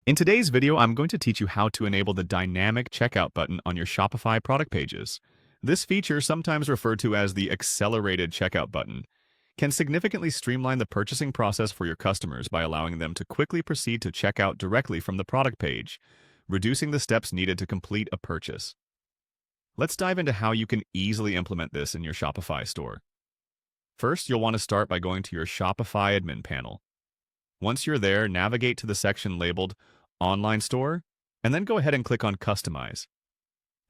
In today's video, I'm going to teach you how to enable the dynamic checkout button on your Shopify product pages. This feature, sometimes referred to as the accelerated checkout button, can significantly streamline the purchasing process for your customers by allowing them to quickly proceed to checkout directly from the product page, reducing the steps needed to complete a purchase. Let's dive into how you can easily implement this in your Shopify store. First, you'll want to start by going to your Shopify admin panel. Once you're there, navigate to the section labeled Online Store, and then go ahead and click on Customize.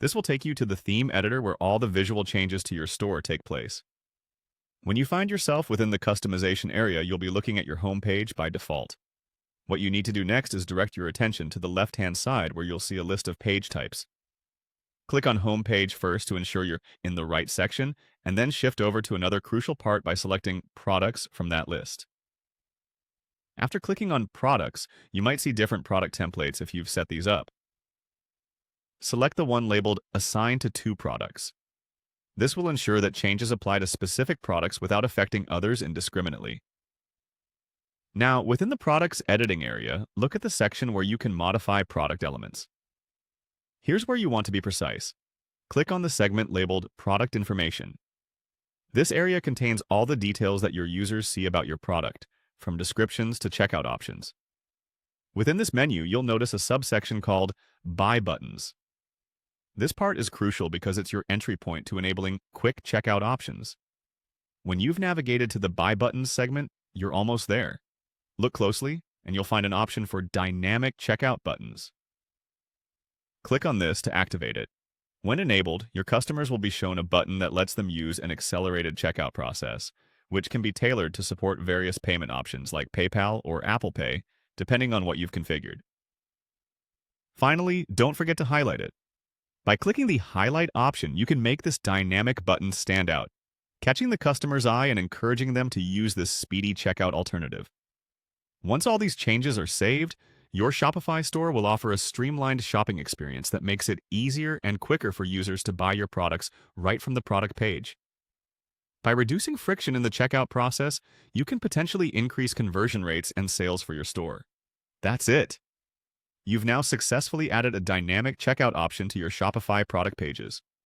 This will take you to the theme editor where all the visual changes to your store take place. When you find yourself within the customization area, you'll be looking at your home page by default. What you need to do next is direct your attention to the left-hand side where you'll see a list of page types. Click on Home Page first to ensure you're in the right section, and then shift over to another crucial part by selecting Products from that list. After clicking on Products, you might see different product templates if you've set these up. Select the one labeled Assign to two products. This will ensure that changes apply to specific products without affecting others indiscriminately. Now, within the Products editing area, look at the section where you can modify product elements. Here's where you want to be precise. Click on the segment labeled Product Information. This area contains all the details that your users see about your product, from descriptions to checkout options. Within this menu, you'll notice a subsection called Buy Buttons. This part is crucial because it's your entry point to enabling quick checkout options. When you've navigated to the Buy Buttons segment, you're almost there. Look closely, and you'll find an option for dynamic checkout buttons. Click on this to activate it. When enabled, your customers will be shown a button that lets them use an accelerated checkout process, which can be tailored to support various payment options like PayPal or Apple Pay, depending on what you've configured. Finally, don't forget to highlight it. By clicking the Highlight option, you can make this dynamic button stand out, catching the customer's eye and encouraging them to use this speedy checkout alternative. Once all these changes are saved, your Shopify store will offer a streamlined shopping experience that makes it easier and quicker for users to buy your products right from the product page. By reducing friction in the checkout process, you can potentially increase conversion rates and sales for your store. That's it. You've now successfully added a dynamic checkout option to your Shopify product pages.